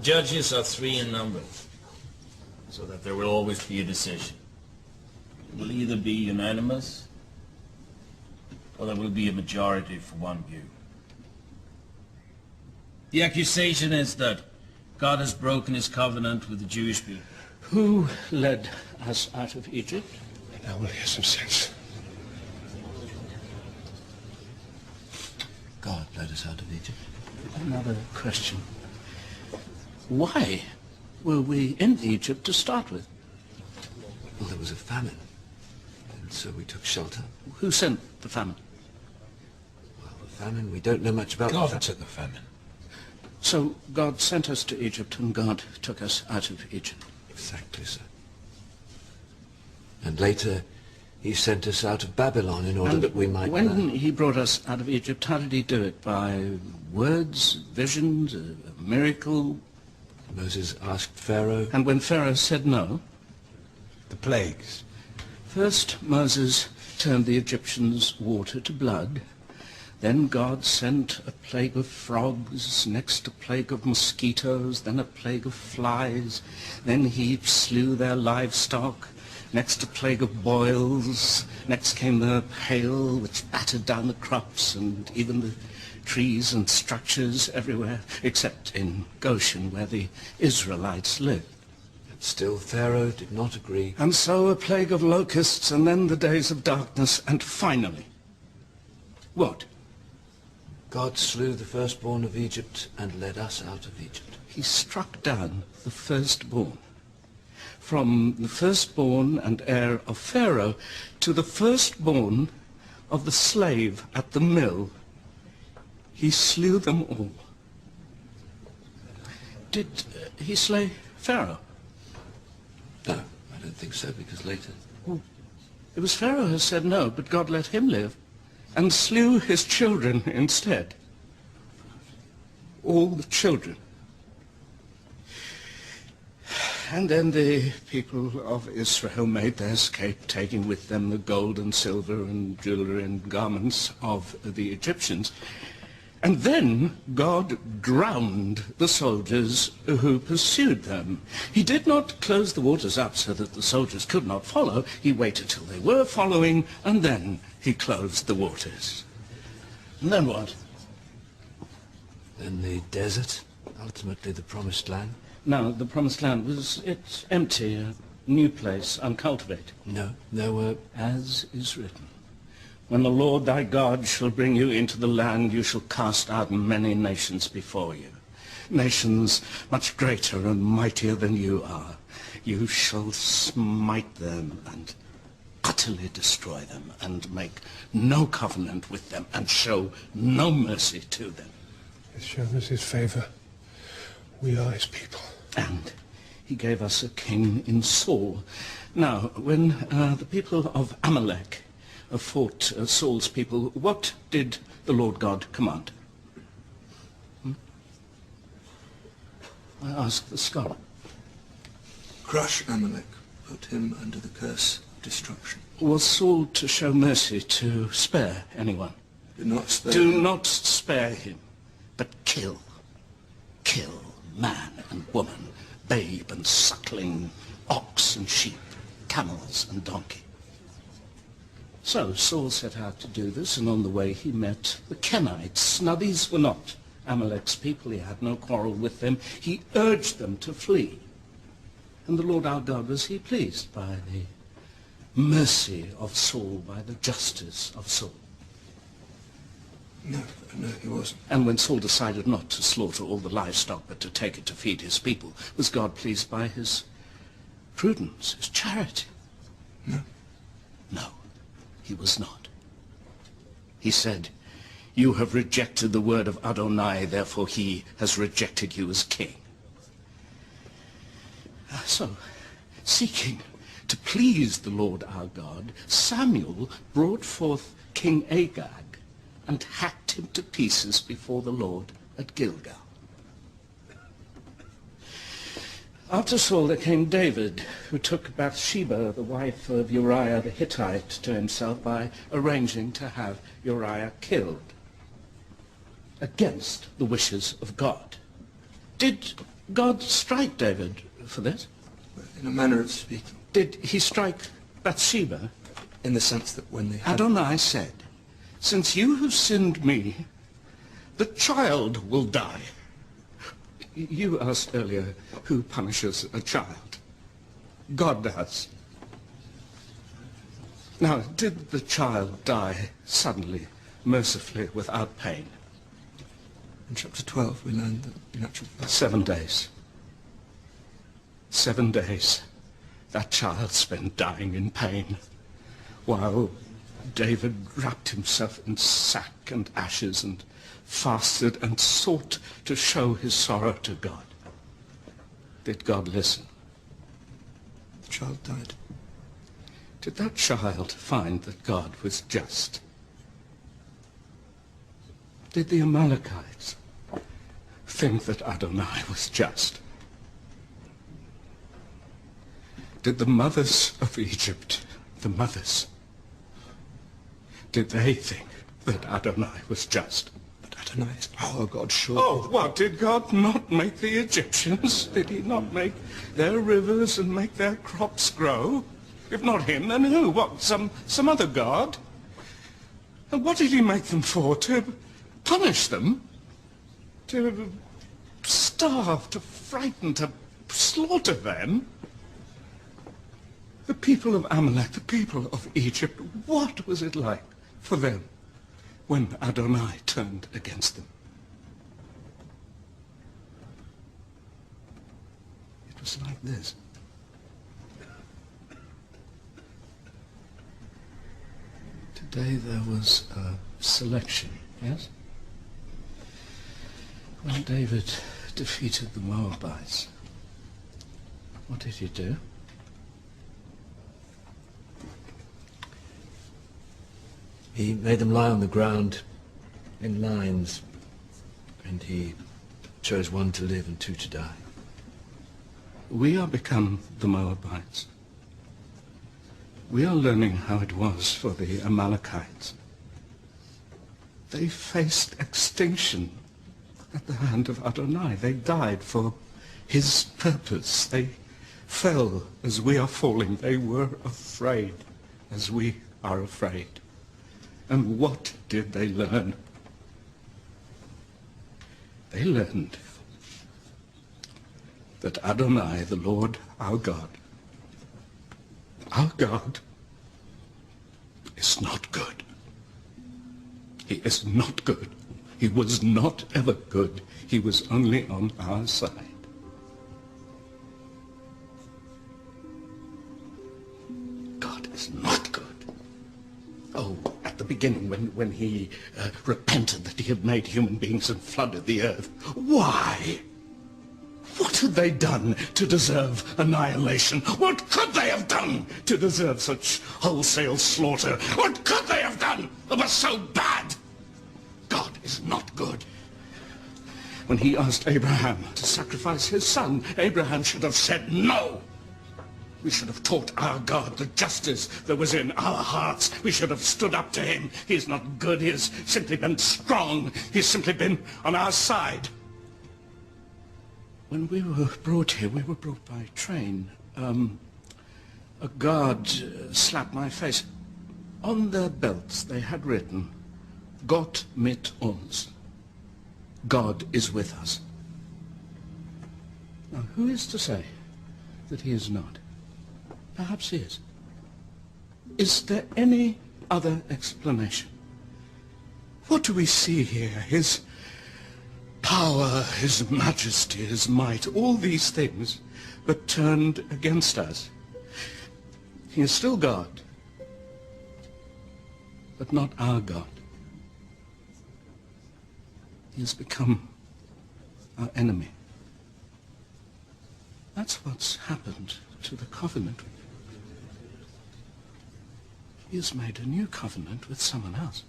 Judges are 3 in number, so that there will always be a decision. It will either be unanimous, or there will be a majority for one view. The accusation is that God has broken his covenant with the Jewish people. Who led us out of Egypt? Now we'll hear some sense. God led us out of Egypt. Another question. Why were we in Egypt to start with? Well, there was a famine, and so we took shelter. Who sent the famine? Well, the famine, we don't know much about. God took the famine. So God sent us to Egypt, and God took us out of Egypt. Exactly, sir. And later, he sent us out of Babylon in order that we might when learn. he brought us out of Egypt, how did he do it? By words, visions, a miracle? Moses asked Pharaoh. And when Pharaoh said no? The plagues. First, Moses turned the Egyptians' water to blood. Then God sent a plague of frogs, next a plague of mosquitoes, then a plague of flies. Then he slew their livestock. Next a plague of boils. Next came the hail, which battered down the crops and even the trees and structures everywhere, except in Goshen, where the Israelites lived. But still Pharaoh did not agree. And so a plague of locusts, and then the days of darkness, and finally, what? God slew the firstborn of Egypt and led us out of Egypt. He struck down the firstborn. From the firstborn and heir of Pharaoh to the firstborn of the slave at the mill, he slew them all. Did he slay Pharaoh? No, I don't think so, because later... Well, it was Pharaoh who said no, but God let him live and slew his children instead. All the children. And then the people of Israel made their escape, taking with them the gold and silver and jewelry and garments of the Egyptians. And then God drowned the soldiers who pursued them. He did not close the waters up so that the soldiers could not follow. He waited till they were following, and then he closed the waters. And then what? Then the desert, ultimately the promised land. Now, the promised land it's empty, a new place, uncultivated. No, there were... As is written, when the Lord thy God shall bring you into the land, you shall cast out many nations before you. Nations much greater and mightier than you are. You shall smite them and utterly destroy them, and make no covenant with them, and show no mercy to them. He's shown us his favor. We are his people. And he gave us a king in Saul. Now, when the people of Amalek fought Saul's people, what did the Lord God command? I ask the scholar. Crush Amalek, put him under the curse of destruction. Was Saul to show mercy, to spare anyone? Do not spare Do him. not spare him, but kill. Kill man and woman, babe and suckling, ox and sheep, camels and donkey. So Saul set out to do this, and on the way he met the Kenites. Now these were not Amalek's people. He had no quarrel with them. He urged them to flee. And the Lord our God, was he pleased by the mercy of Saul, by the justice of Saul? No, he wasn't. And when Saul decided not to slaughter all the livestock, but to take it to feed his people, was God pleased by his prudence, his charity? No. No, he was not. He said, you have rejected the word of Adonai, therefore he has rejected you as king. So, seeking to please the Lord our God, Samuel brought forth King Agag and hacked him to pieces before the Lord at Gilgal. After Saul there came David, who took Bathsheba, the wife of Uriah the Hittite, to himself by arranging to have Uriah killed against the wishes of God. Did God strike David for this? In a manner of speaking. Did he strike Bathsheba? In the sense that when they had... Adonai said, since you have sinned me, the child will die. You asked earlier who punishes a child. God does. Now, did the child die suddenly, mercifully, without pain? In chapter 12 we learned that in actual fact... 7 days. 7 days that child spent dying in pain, while David wrapped himself in sack and ashes and fasted and sought to show his sorrow to God. Did God listen? The child died. Did that child find that God was just? Did the Amalekites think that Adonai was just? Did the mothers of Egypt, the mothers, did they think that Adonai was just? But Adonai is our God, sure. Oh, what, did God not make the Egyptians? Did he not make their rivers and make their crops grow? If not him, then who? What, some other God? And what did he make them for? To punish them? To starve, to frighten, to slaughter them? The people of Amalek, the people of Egypt, what was it like for them when Adonai turned against them? It was like this. Today there was a selection, yes? When David defeated the Moabites, what did he do? He made them lie on the ground in lines, and he chose one to live and two to die. We are become the Moabites. We are learning how it was for the Amalekites. They faced extinction at the hand of Adonai. They died for his purpose. They fell as we are falling. They were afraid as we are afraid. And what did they learn? They learned that Adonai, the Lord our God, is not good. He is not good. He was not ever good. He was only on our side. God is not good. Oh, at the beginning, when he repented that he had made human beings and flooded the earth. Why? What had they done to deserve annihilation? What could they have done to deserve such wholesale slaughter? What could they have done that was so bad? God is not good. When he asked Abraham to sacrifice his son, Abraham should have said no. We should have taught our God the justice that was in our hearts. We should have stood up to him. He's not good. He's simply been strong. He's simply been on our side. When we were brought here, we were brought by train. A guard slapped my face. On their belts they had written, Gott mit uns. God is with us. Now, who is to say that he is not? Perhaps he is. Is there any other explanation? What do we see here? His power, his majesty, his might, all these things, but turned against us. He is still God, but not our God. He has become our enemy. That's what's happened to the covenant. He has made a new covenant with someone else.